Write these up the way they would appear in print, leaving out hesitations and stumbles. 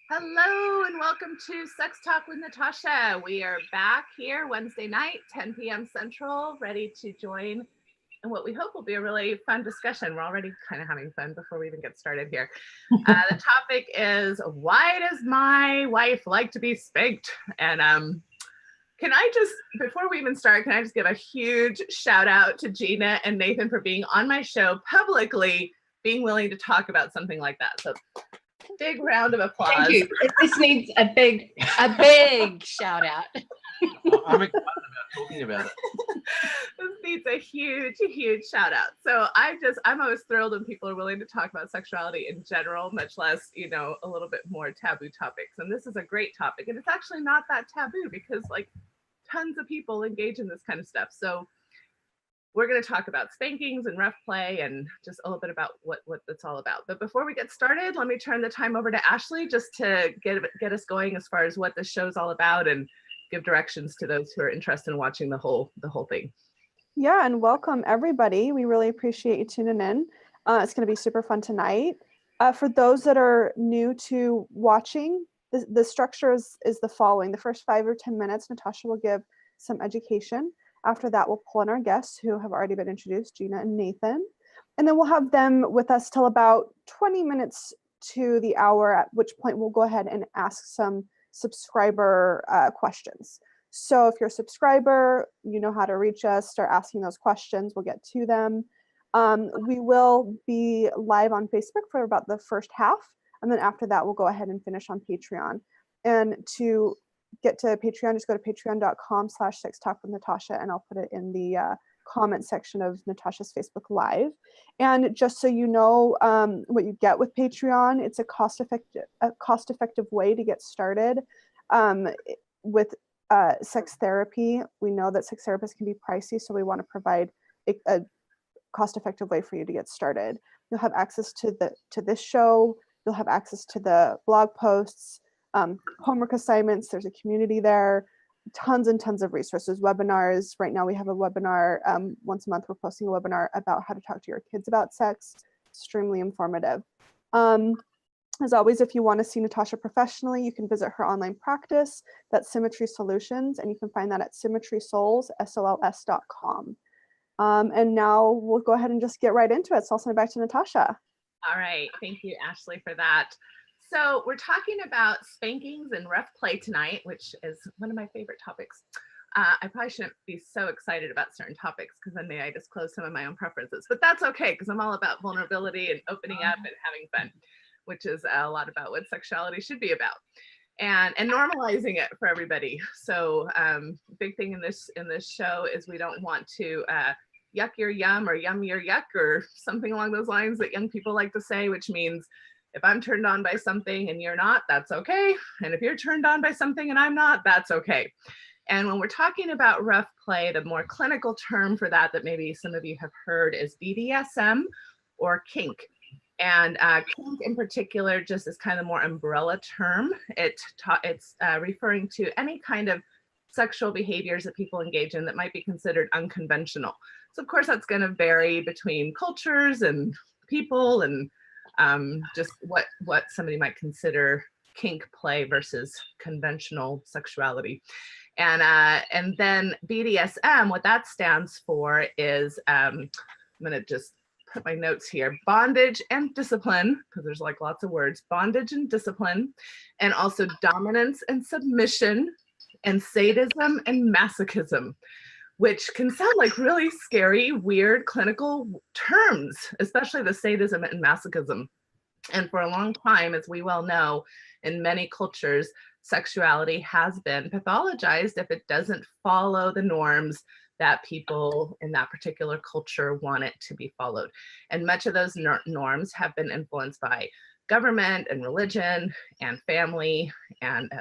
Hello and welcome to Sex Talk with Natasha. We are back here Wednesday night, 10 p.m. Central, ready to join in what we hope will be a really fun discussion. We're already kind of having fun before we even get started here. The topic is, why does my wife like to be spanked? And can I just, before we even start, can I just give a huge shout out to Gina and Nathan for being on my show publicly, being willing to talk about something like that. So big round of applause. Thank you. This needs a big shout out. I'm excited about talking about it. This needs a huge shout out. So I'm always thrilled when people are willing to talk about sexuality in general, much less, a little bit more taboo topics. And this is a great topic. And it's actually not that taboo because like tons of people engage in this kind of stuff. So we're going to talk about spankings and rough play and just a little bit about what it's all about. But before we get started, let me turn the time over to Ashley just to get us going as far as what this show's all about and give directions to those who are interested in watching the whole thing. Yeah, and welcome everybody. We really appreciate you tuning in. It's going to be super fun tonight. For those that are new to watching, the structure is the following. The first 5 or 10 minutes, Natasha will give some education. After that, we'll pull in our guests who have already been introduced, Gina and Nathan. And then we'll have them with us till about 20 minutes to the hour, at which point we'll go ahead and ask some subscriber questions. So if you're a subscriber, you know how to reach us, start asking those questions, we'll get to them. We will be live on Facebook for about the first half. And then after that, we'll go ahead and finish on Patreon. And to get to Patreon, just go to patreon.com/sextalkwithnatasha, and I'll put it in the comment section of Natasha's Facebook Live. And just so you know what you get with Patreon, it's a cost-effective way to get started with sex therapy. We know that sex therapists can be pricey, so we want to provide a cost-effective way for you to get started. You'll have access to this show. You'll have access to the blog posts, homework assignments. There's a community there, tons and tons of resources, webinars. Right now we have a webinar once a month. We're posting a webinar about how to talk to your kids about sex. Extremely informative. As always, if you want to see Natasha professionally, you can visit her online practice. That's Symmetry Solutions, and you can find that at symmetrysols.com. And now we'll go ahead and just get right into it. So I'll send it back to Natasha. All right, thank you, Ashley, for that. So we're talking about spankings and rough play tonight, which is one of my favorite topics. I probably shouldn't be so excited about certain topics because then I disclose some of my own preferences, but that's okay because I'm all about vulnerability and opening up and having fun, which is a lot about what sexuality should be about, and normalizing it for everybody. So big thing in this show is we don't want to yuck your yum or yum your yuck or something along those lines that young people like to say, which means if I'm turned on by something and you're not, that's okay. And if you're turned on by something and I'm not, that's okay. And when we're talking about rough play, the more clinical term for that maybe some of you have heard is BDSM or kink. And kink in particular just is kind of a more umbrella term. It's referring to any kind of sexual behaviors that people engage in that might be considered unconventional. So of course that's going to vary between cultures and people and just what somebody might consider kink play versus conventional sexuality. And then BDSM, what that stands for is, I'm gonna just put my notes here, bondage and discipline, because there's like lots of words, bondage and discipline, and also dominance and submission, and sadism and masochism, which can sound like really scary, weird clinical terms, especially the sadism and masochism. And for a long time, as we well know, in many cultures, sexuality has been pathologized if it doesn't follow the norms that people in that particular culture want it to be followed. And much of those norms have been influenced by government and religion and family and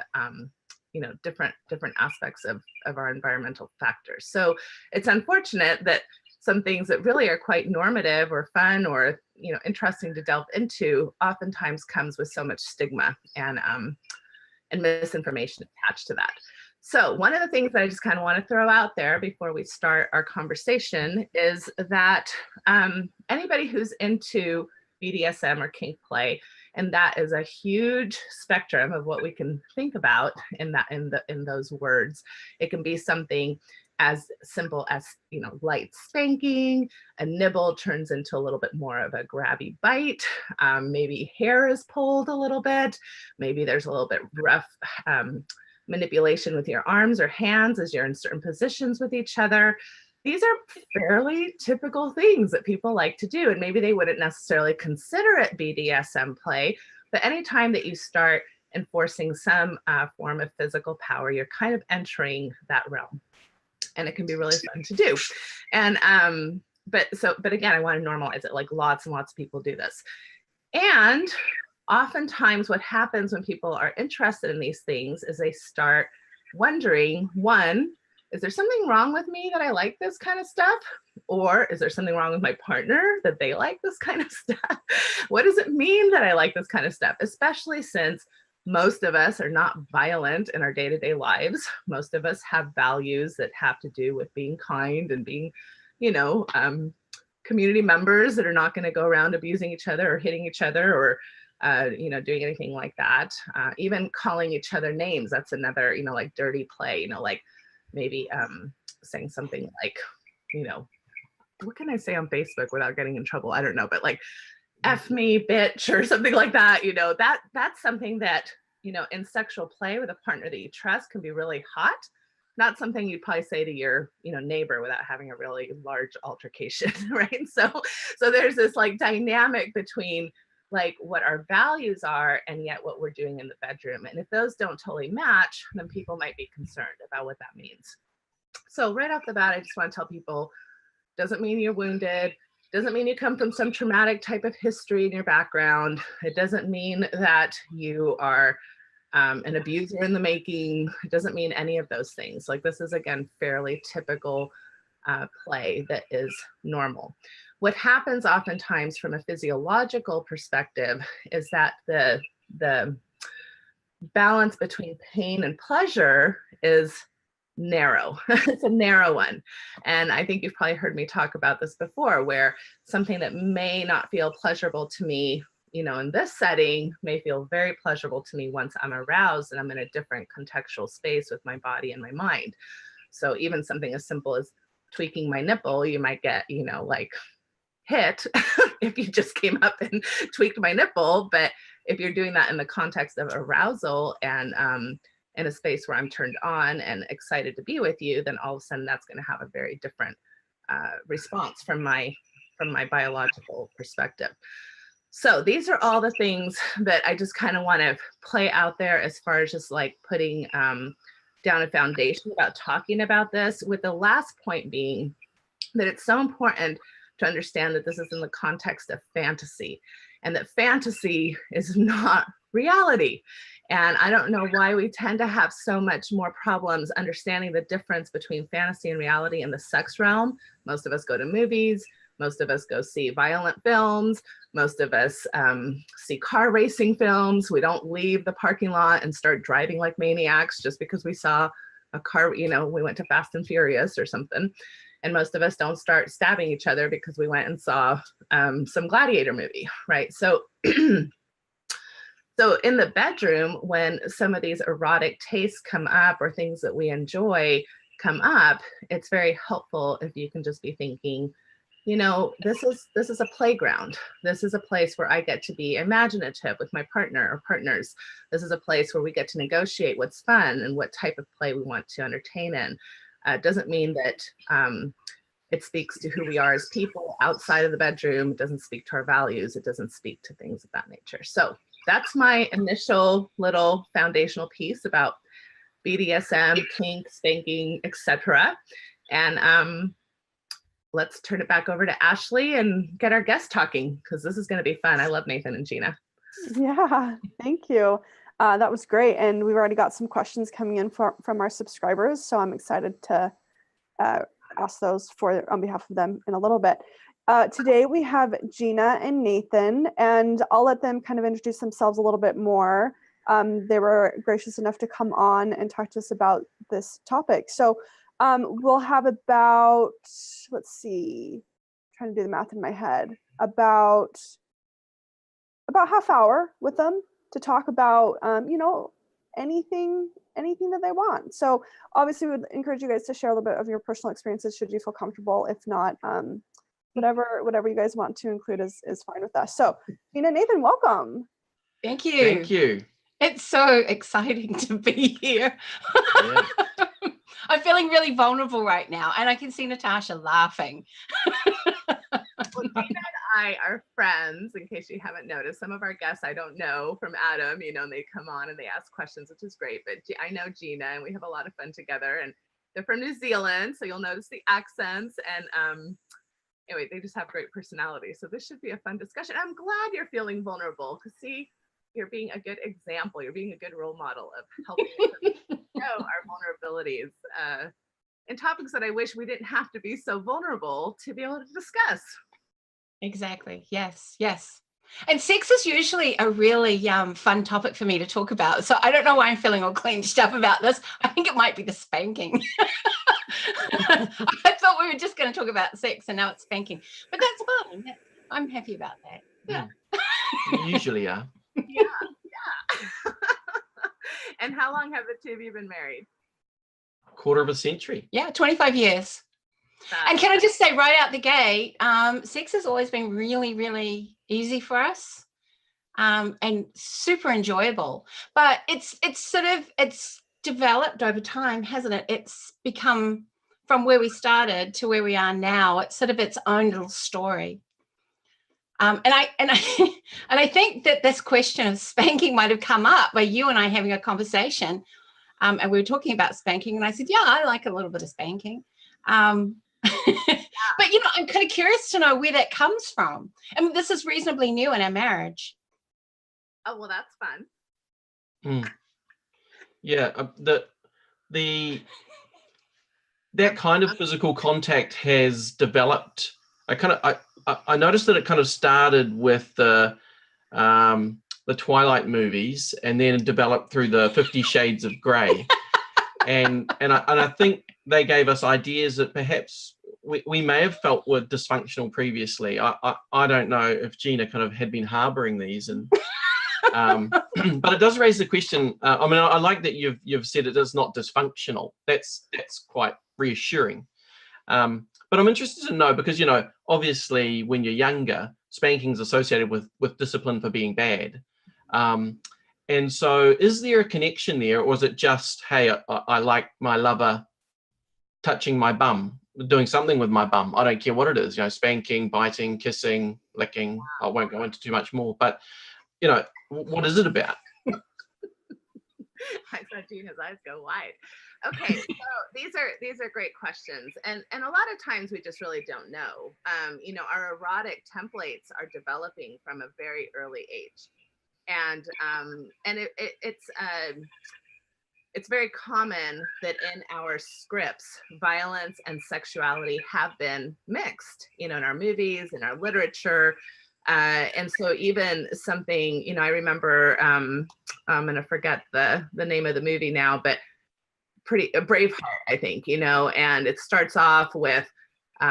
different aspects of our environmental factors. So it's unfortunate that some things that really are quite normative or fun or interesting to delve into oftentimes comes with so much stigma and misinformation attached to that. So one of the things that I just kind of want to throw out there before we start our conversation is that anybody who's into BDSM or kink play. And that is a huge spectrum of what we can think about in those words. It can be something as simple as, you know, light spanking. A nibble turns into a little bit more of a grabby bite. Maybe hair is pulled a little bit. Maybe there's a little bit rough manipulation with your arms or hands as you're in certain positions with each other. These are fairly typical things that people like to do, and maybe they wouldn't necessarily consider it BDSM play, but anytime that you start enforcing some form of physical power, you're kind of entering that realm, and it can be really fun to do. And but again, I want to normalize it. Like lots and lots of people do this, and oftentimes what happens when people are interested in these things is they start wondering, one, is there something wrong with me that I like this kind of stuff? Or is there something wrong with my partner that they like this kind of stuff? What does it mean that I like this kind of stuff? Especially since most of us are not violent in our day-to-day lives. Most of us have values that have to do with being kind and being, you know, community members that are not going to go around abusing each other or hitting each other or you know, doing anything like that. Even calling each other names, that's another, you know, like dirty play, you know, like maybe saying something like, you know, what can I say on Facebook without getting in trouble? I don't know, but like F me, bitch, or something like that, you know, that's something that, you know, in sexual play with a partner that you trust can be really hot. Not something you'd probably say to your, you know, neighbor without having a really large altercation, right? So there's this like dynamic between like what our values are and yet what we're doing in the bedroom. And if those don't totally match, then people might be concerned about what that means. So right off the bat, I just want to tell people, doesn't mean you're wounded, doesn't mean you come from some traumatic type of history in your background. It doesn't mean that you are an abuser in the making. It doesn't mean any of those things. Like this is, again, fairly typical play that is normal. What happens oftentimes from a physiological perspective is that the balance between pain and pleasure is narrow. It's a narrow one. And I think you've probably heard me talk about this before, where something that may not feel pleasurable to me, you know, in this setting may feel very pleasurable to me once I'm aroused and I'm in a different contextual space with my body and my mind. So even something as simple as tweaking my nipple, you might get, you know, like hit if you just came up and tweaked my nipple. But if you're doing that in the context of arousal and in a space where I'm turned on and excited to be with you, then all of a sudden that's going to have a very different response from my biological perspective. So these are all the things that I just kind of want to play out there as far as just like putting down a foundation about talking about this, with the last point being that it's so important to understand that this is in the context of fantasy, and that fantasy is not reality. And I don't know why we tend to have so much more problems understanding the difference between fantasy and reality in the sex realm. Most of us go to movies, most of us go see violent films, most of us see car racing films. We don't leave the parking lot and start driving like maniacs just because we saw a car, you know, we went to Fast and Furious or something. And most of us don't start stabbing each other because we went and saw some gladiator movie, right? So, so in the bedroom, when some of these erotic tastes come up or things that we enjoy come up, it's very helpful if you can just be thinking, you know, this is a playground. This is a place where I get to be imaginative with my partner or partners. This is a place where we get to negotiate what's fun and what type of play we want to entertain in. It doesn't mean that it speaks to who we are as people outside of the bedroom. It doesn't speak to our values. It doesn't speak to things of that nature. So that's my initial little foundational piece about BDSM, kink, spanking, etc. And let's turn it back over to Ashley and get our guest talking, because this is going to be fun. I love Nathan and Gina. Yeah, thank you. That was great. And we've already got some questions coming in from our subscribers. So I'm excited to ask those on behalf of them in a little bit. Today we have Gina and Nathan, and I'll let them kind of introduce themselves a little bit more. They were gracious enough to come on and talk to us about this topic. So we'll have about, let's see, trying to do the math in my head, about about half hour with them to talk about, you know, anything that they want. So obviously we would encourage you guys to share a little bit of your personal experiences should you feel comfortable. If not, whatever you guys want to include is fine with us. So Gina, Nathan, welcome. Thank you. Thank you. It's so exciting to be here. Yeah. I'm feeling really vulnerable right now, and I can see Natasha laughing. Well, Gina and I are friends, in case you haven't noticed. Some of our guests I don't know from Adam, you know, and they come on and they ask questions, which is great. But I know Gina, and we have a lot of fun together. And they're from New Zealand, so you'll notice the accents. And anyway, they just have great personality. So this should be a fun discussion. I'm glad you're feeling vulnerable, because see, you're being a good example. You're being a good role model of helping us know our vulnerabilities and topics that I wish we didn't have to be so vulnerable to be able to discuss. Exactly. Yes. Yes. And sex is usually a really fun topic for me to talk about. So I don't know why I'm feeling all clenched up about this. I think it might be the spanking. I thought we were just going to talk about sex, and now it's spanking. But that's fine. I'm happy about that. Yeah. You usually are. Yeah. And how long have the two of you been married? Quarter of a century. Yeah, 25 years. And can I just say right out the gate, sex has always been really, really easy for us, and super enjoyable. But it's developed over time, hasn't it? It's become, from where we started to where we are now, it's sort of its own little story. And I think that this question of spanking might have come up by you and I having a conversation, and we were talking about spanking, and I said, yeah, I like a little bit of spanking. But you know, I'm kind of curious to know where that comes from. And this is reasonably new in our marriage. Oh, well, that's fun. Yeah, that kind of physical contact has developed. I noticed that it kind of started with the Twilight movies, and then developed through the 50 Shades of Grey. and I think they gave us ideas that perhaps we may have felt were dysfunctional previously. I don't know if Gina kind of had been harboring these, and but it does raise the question. I mean, I like that you've said it is not dysfunctional. That's quite reassuring. But I'm interested to know, because, you know, obviously when you're younger, spanking's associated with discipline for being bad. And so is there a connection there, or is it just, hey, I like my lover touching my bum, doing something with my bum? I don't care what it is, you know, spanking, biting, kissing, licking. I won't go into too much more, but, you know, what is it about? I saw Gina's eyes go wide. Okay, so these are great questions, and a lot of times we just really don't know. You know, our erotic templates are developing from a very early age, and it's very common that in our scripts, violence and sexuality have been mixed. You know, in our movies, in our literature. And so even something, you know, I remember, I'm gonna forget the name of the movie now, but a Braveheart, I think, you know, and it starts off with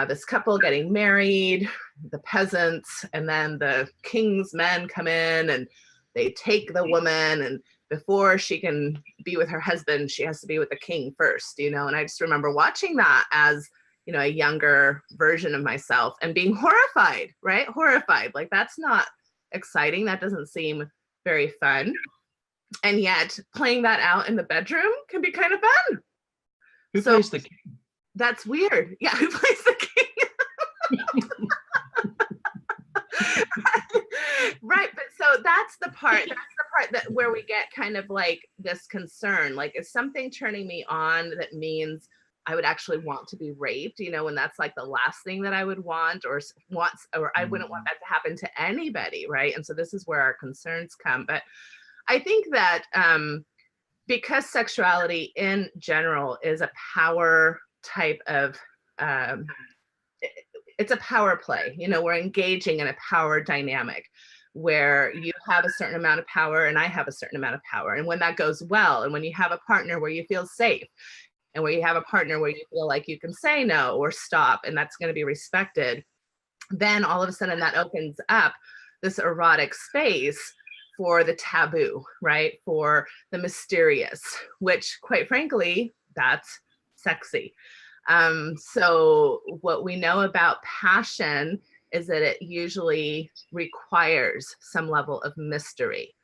this couple getting married, the peasants, and then the king's men come in and they take the woman, and before she can be with her husband, she has to be with the king first, you know. And I just remember watching that as, you know, a younger version of myself and being horrified, right? Horrified. Like, that's not exciting. That doesn't seem very fun. And yet playing that out in the bedroom can be kind of fun. Who plays the king? That's weird. Yeah, who plays the king? Right. But so that's the part that where we get kind of like this concern, like, is something turning me on that means I would actually want to be raped, you know, and that's like the last thing that I would want, or I wouldn't want that to happen to anybody, right? And so this is where our concerns come. But I think that because sexuality in general is a power type of, it's a power play, you know, we're engaging in a power dynamic where you have a certain amount of power and I have a certain amount of power. And when that goes well, and when you have a partner where you feel safe, and where you have a partner where you feel like you can say no or stop, and that's going to be respected, then all of a sudden that opens up this erotic space for the taboo, right? For the mysterious, which quite frankly, that's sexy. So what we know about passion is that it usually requires some level of mystery.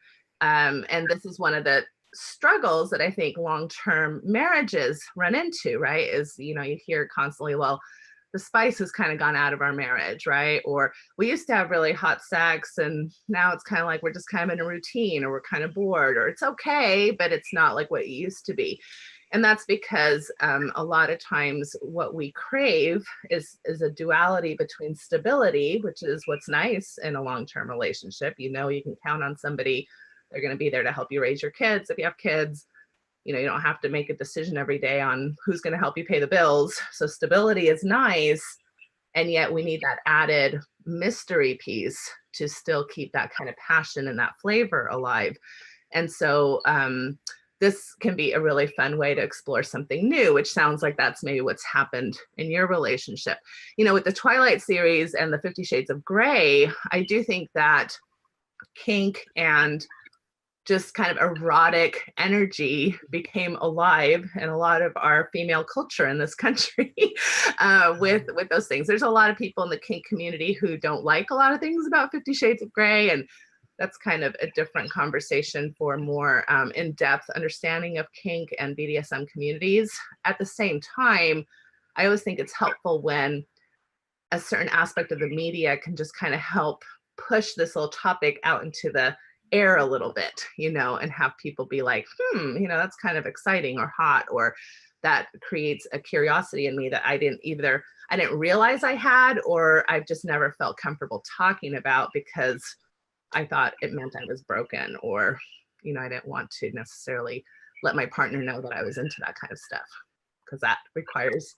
And this is one of the struggles that I think long-term marriages run into, right? Is, you know, you hear constantly, well, the spice has kind of gone out of our marriage, right? Or we used to have really hot sex and now it's kind of like we're just kind of in a routine, or we're kind of bored, or it's okay, but it's not like what it used to be. And that's because a lot of times what we crave is a duality between stability, which is what's nice in a long-term relationship. You know, you can count on somebody. They're going to be there to help you raise your kids. If you have kids, you know, you don't have to make a decision every day on who's going to help you pay the bills. So stability is nice. And yet we need that added mystery piece to still keep that kind of passion and that flavor alive. And so this can be a really fun way to explore something new, which sounds like that's maybe what's happened in your relationship. You know, with the Twilight series and the 50 Shades of Grey, I do think that kink and just kind of erotic energy became alive in a lot of our female culture in this country with those things. There's a lot of people in the kink community who don't like a lot of things about 50 Shades of Grey, and that's kind of a different conversation for more in-depth understanding of kink and BDSM communities. At the same time, I always think it's helpful when a certain aspect of the media can just kind of help push this whole topic out into the air a little bit, you know, and have people be like, you know, that's kind of exciting or hot, or that creates a curiosity in me that I didn't realize I had, or I've just never felt comfortable talking about because I thought it meant I was broken, or, you know, I didn't want to necessarily let my partner know that I was into that kind of stuff, because that requires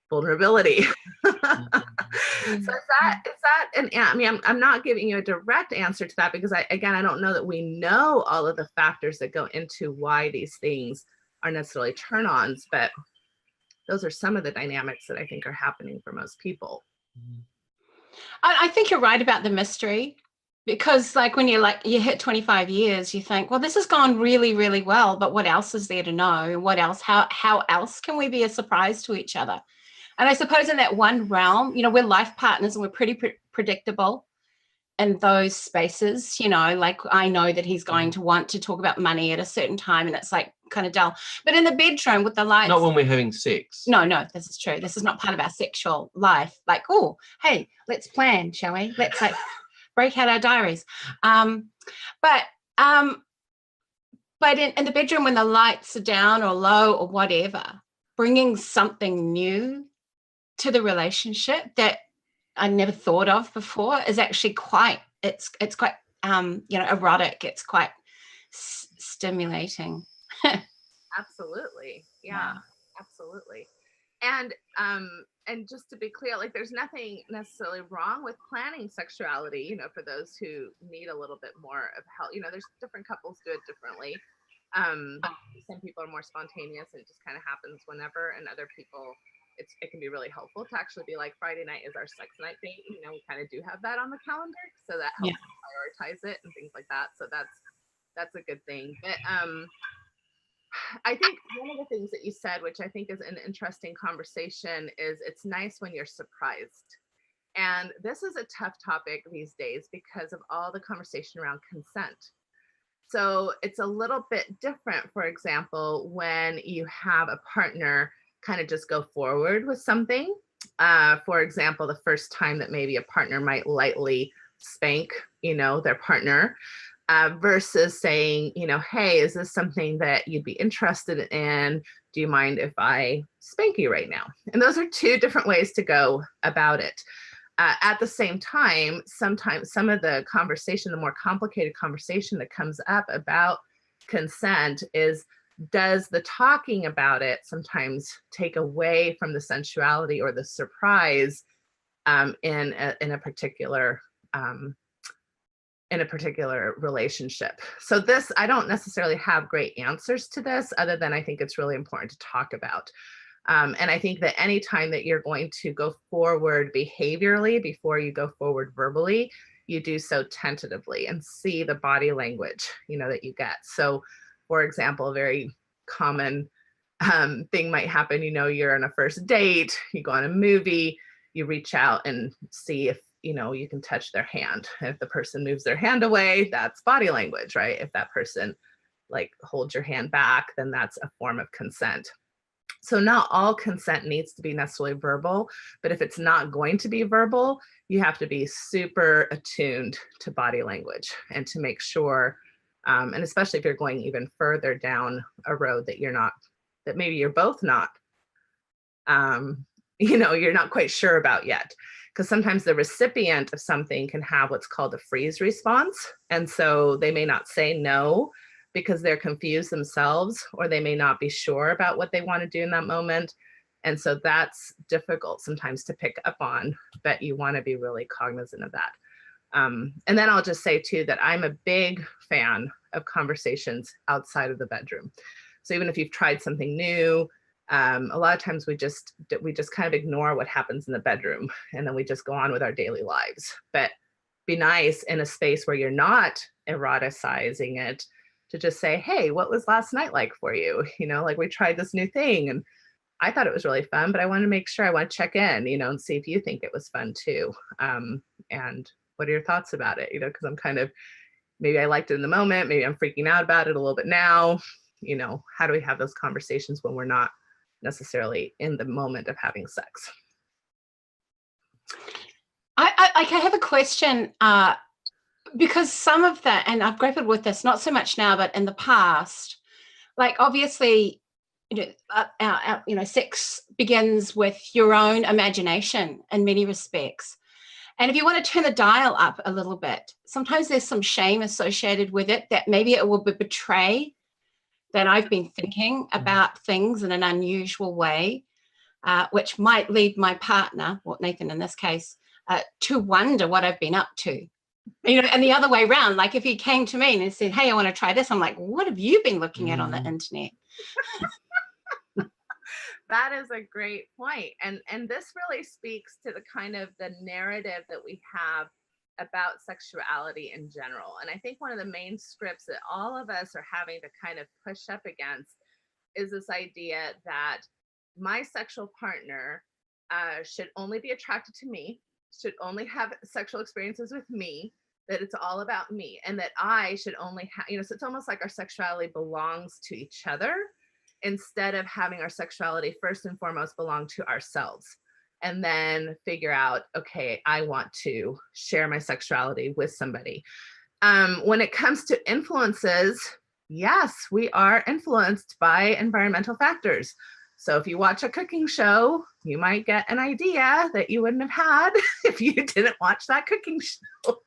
vulnerability. So is that an, I mean, I'm not giving you a direct answer to that, because I don't know that we know all of the factors that go into why these things are necessarily turn-ons, but those are some of the dynamics that I think are happening for most people. I think you're right about the mystery, because like when you hit 25 years, you think, well, this has gone really, really well, but what else is there to know? What else, how else can we be a surprise to each other? And I suppose in that one realm, you know, we're life partners and we're pretty predictable in those spaces, you know, like I know that he's going to want to talk about money at a certain time and it's like kind of dull. But in the bedroom with the lights. Not when we're having sex. No, this is true. This is not part of our sexual life. Like, oh, hey, let's plan, shall we? Let's like break out our diaries. But in the bedroom when the lights are down or low or whatever, bringing something new to the relationship that I never thought of before is actually quite, it's quite, you know, erotic. It's quite stimulating. Absolutely. Yeah, absolutely. And just to be clear, like there's nothing necessarily wrong with planning sexuality, you know, for those who need a little bit more of help. You know, there's different couples do it differently. Some people are more spontaneous and it just kind of happens whenever, and other people it can be really helpful to actually be like, Friday night is our sex night date. You know, we kind of do have that on the calendar, so that helps prioritize it and things like that. So that's a good thing. But I think one of the things that you said, which I think is an interesting conversation, is it's nice when you're surprised. And this is a tough topic these days because of all the conversation around consent. So it's a little bit different, for example, when you have a partner kind of just go forward with something. For example, the first time that maybe a partner might lightly spank, you know, their partner, versus saying, you know, hey, is this something that you'd be interested in? Do you mind if I spank you right now? And those are two different ways to go about it. At the same time, sometimes some of the conversation, the more complicated conversation that comes up about consent is, does the talking about it sometimes take away from the sensuality or the surprise in a particular relationship? So this, I don't necessarily have great answers to this, other than I think it's really important to talk about. And I think that anytime that you're going to go forward behaviorally before you go forward verbally, you do so tentatively and see the body language, you know, that you get. So for example, a very common thing might happen, you know, you're on a first date, you go on a movie, you reach out and see if, you know, you can touch their hand. If the person moves their hand away, that's body language, right? If that person like holds your hand back, then that's a form of consent. So not all consent needs to be necessarily verbal, but if it's not going to be verbal, you have to be super attuned to body language and to make sure, and especially if you're going even further down a road that you're not, that maybe you're both not, you know, you're not quite sure about yet. Because sometimes the recipient of something can have what's called a freeze response. And so they may not say no because they're confused themselves, or they may not be sure about what they want to do in that moment. And so that's difficult sometimes to pick up on, but you want to be really cognizant of that. And then I'll just say too, that I'm a big fan of conversations outside of the bedroom. So even if you've tried something new, a lot of times we just kind of ignore what happens in the bedroom, and then we just go on with our daily lives. But be nice in a space where you're not eroticizing it, to just say, hey, what was last night like for you? You know, like we tried this new thing and I thought it was really fun, but I want to make sure, I want to check in, you know, and see if you think it was fun too. And what are your thoughts about it? You know, because I'm kind of, maybe I liked it in the moment, maybe I'm freaking out about it a little bit now. You know, how do we have those conversations when we're not necessarily in the moment of having sex? I have a question, because some of that, and I've grappled with this, not so much now, but in the past, like obviously, you know, sex begins with your own imagination in many respects. And if you want to turn the dial up a little bit, sometimes there's some shame associated with it, that maybe it will betray that I've been thinking about things in an unusual way, which might lead my partner, or Nathan in this case, to wonder what I've been up to. You know, and the other way around, like if he came to me and said, hey, I want to try this, I'm like, what have you been looking at on the internet? That is a great point. And this really speaks to the kind of the narrative that we have about sexuality in general. And I think one of the main scripts that all of us are having to kind of push up against is this idea that my sexual partner should only be attracted to me, should only have sexual experiences with me, that it's all about me, and that I should only have, you know, so it's almost like our sexuality belongs to each other, instead of having our sexuality first and foremost belong to ourselves, and then figure out, okay, I want to share my sexuality with somebody. When it comes to influences, yes, we are influenced by environmental factors. So if you watch a cooking show, you might get an idea that you wouldn't have had if you didn't watch that cooking show.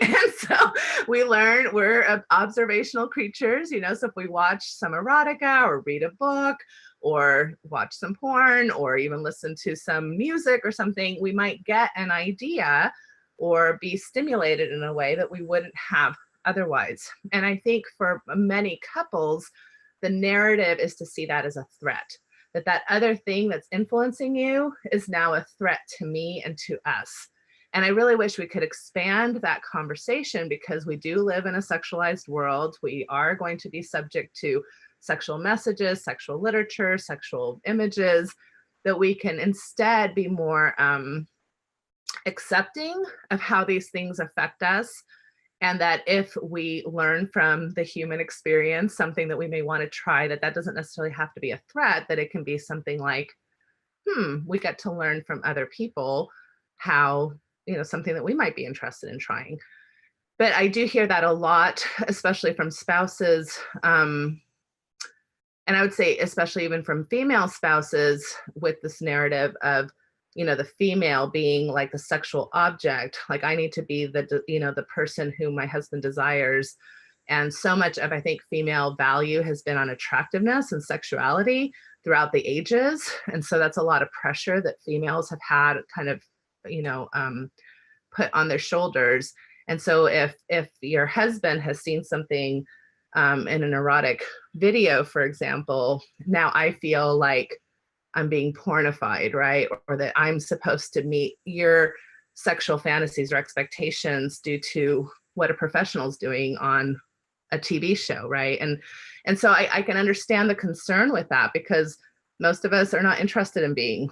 And so we learn, we're observational creatures, you know, so if we watch some erotica or read a book or watch some porn or even listen to some music or something, we might get an idea or be stimulated in a way that we wouldn't have otherwise. And I think for many couples, the narrative is to see that as a threat. That other thing that's influencing you is now a threat to me and to us. And I really wish we could expand that conversation, because we do live in a sexualized world. We are going to be subject to sexual messages, sexual literature, sexual images, that we can instead be more accepting of how these things affect us. And that if we learn from the human experience, something that we may want to try, that doesn't necessarily have to be a threat, that it can be something like, we get to learn from other people how, you know, something that we might be interested in trying. But I do hear that a lot, especially from spouses. And I would say, especially even from female spouses, with this narrative of, you know, the female being like the sexual object, like I need to be the, you know, the person who my husband desires. And so much of, I think, female value has been on attractiveness and sexuality throughout the ages. And so that's a lot of pressure that females have had kind of, you know, put on their shoulders. And so if your husband has seen something in an erotic video, for example, now I feel like I'm being pornified, right? Or that I'm supposed to meet your sexual fantasies or expectations due to what a professional is doing on a TV show, right? And so I can understand the concern with that, because most of us are not interested in being,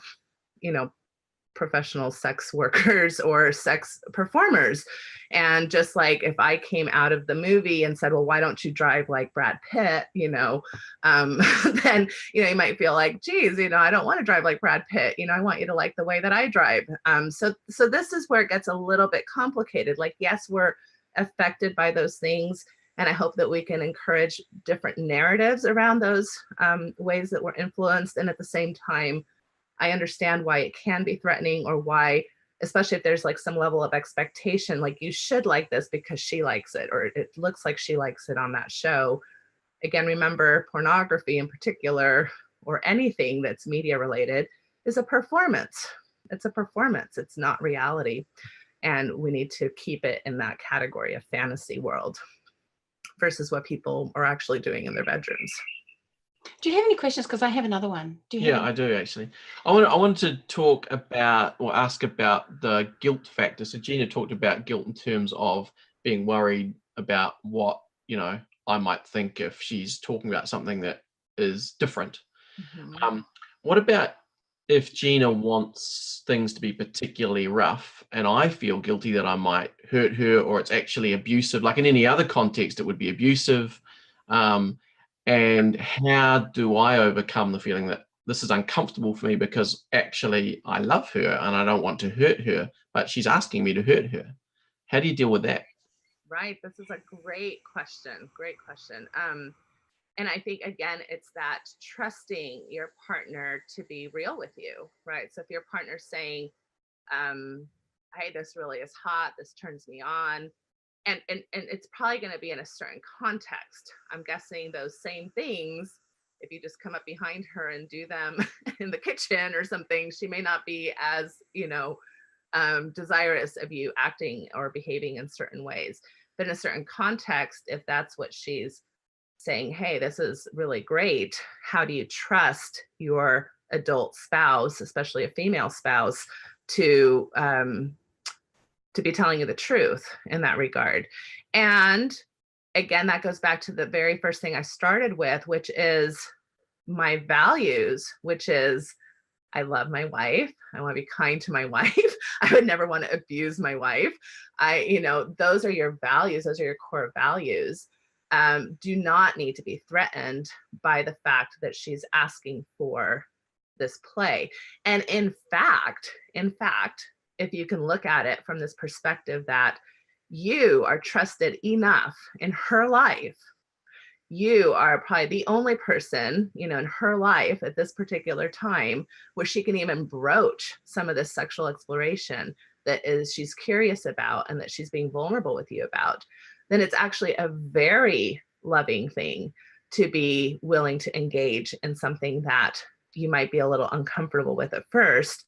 professional sex workers or sex performers. And just like if I came out of the movie and said, well, why don't you drive like Brad Pitt, then, you might feel like, geez, I don't want to drive like Brad Pitt. I want you to like the way that I drive. So this is where it gets a little bit complicated. Like, yes, we're affected by those things. And I hope that we can encourage different narratives around those ways that we're influenced. And at the same time, I understand why it can be threatening, or why, especially if there's like some level of expectation, like you should like this because she likes it, or it looks like she likes it on that show. Again, remember, pornography in particular, or anything that's media related, is a performance. It's a performance. It's not reality. And we need to keep it in that category of fantasy world versus what people are actually doing in their bedrooms. Do you have any questions? Because I have another one. I do actually. I want to talk about, or ask about, the guilt factor. So Gina talked about guilt in terms of being worried about what, I might think if she's talking about something that is different. Mm-hmm. What about if Gina wants things to be particularly rough and I feel guilty that I might hurt her, or it's actually abusive? Like in any other context, it would be abusive. And how do I overcome the feeling that this is uncomfortable for me because actually I love her and I don't want to hurt her, but she's asking me to hurt her? How do you deal with that? Right. This is a great question. Great question. And I think, again, it's that trusting your partner to be real with you, right? So if your partner's saying, hey, this really is hot, this turns me on, and it's probably going to be in a certain context. I'm guessing those same things, if you just come up behind her and do them in the kitchen or something, she may not be as, desirous of you acting or behaving in certain ways. But in a certain context, if that's what she's saying, hey, this is really great, how do you trust your adult spouse, especially a female spouse, to be telling you the truth in that regard? And again, that goes back to the very first thing I started with, which is my values, which is I love my wife. I want to be kind to my wife. I would never want to abuse my wife. Those are your values. Those are your core values. Do not need to be threatened by the fact that she's asking for this play. And in fact, if you can look at it from this perspective that you are trusted enough in her life, you are probably the only person, in her life at this particular time where she can even broach some of this sexual exploration that she's curious about and that she's being vulnerable with you about, then it's actually a very loving thing to be willing to engage in something that you might be a little uncomfortable with at first,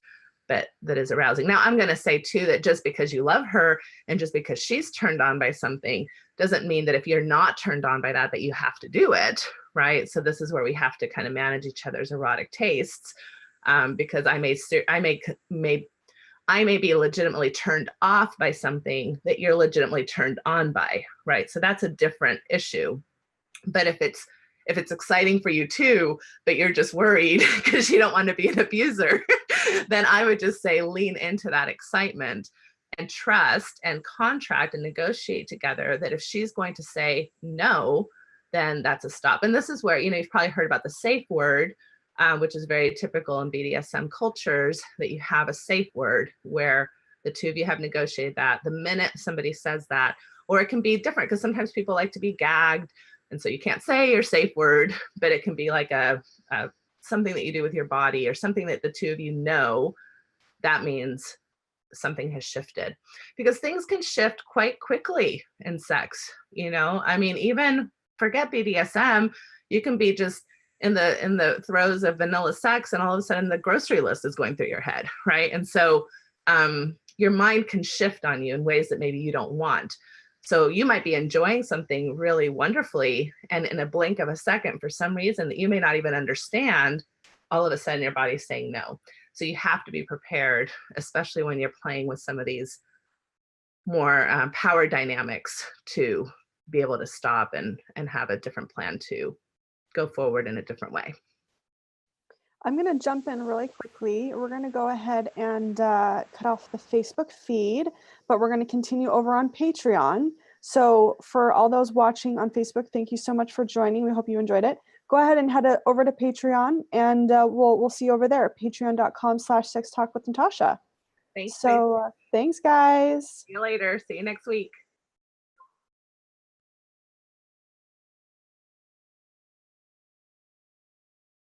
but that is arousing. Now, I'm going to say too that just because you love her and just because she's turned on by something doesn't mean that if you're not turned on by that you have to do it, right? So this is where we have to kind of manage each other's erotic tastes, because I may be legitimately turned off by something that you're legitimately turned on by, right? So that's a different issue. But if it's exciting for you too, but you're just worried because you don't want to be an abuser, then I would just say lean into that excitement and trust and contract and negotiate together that if she's going to say no, then that's a stop. And this is where, you've probably heard about the safe word, which is very typical in BDSM cultures, that you have a safe word where the two of you have negotiated that. The minute somebody says that, or it can be different because sometimes people like to be gagged, and so you can't say your safe word, but it can be like a something that you do with your body or something that the two of you know. That means something has shifted, because things can shift quite quickly in sex. Even forget BDSM, you can be just in the throes of vanilla sex and all of a sudden the grocery list is going through your head, right? And so your mind can shift on you in ways that maybe you don't want. So you might be enjoying something really wonderfully, and in a blink of a second, for some reason that you may not even understand, all of a sudden your body's saying no. So you have to be prepared, especially when you're playing with some of these more power dynamics, to be able to stop and have a different plan to go forward in a different way. I'm going to jump in really quickly. We're going to go ahead and cut off the Facebook feed, but we're going to continue over on Patreon. So for all those watching on Facebook, thank you so much for joining. We hope you enjoyed it. Go ahead and head over to Patreon, and we'll see you over there. Patreon.com/sextalkwithnatasha. Thanks. So thanks, guys. See you later. See you next week.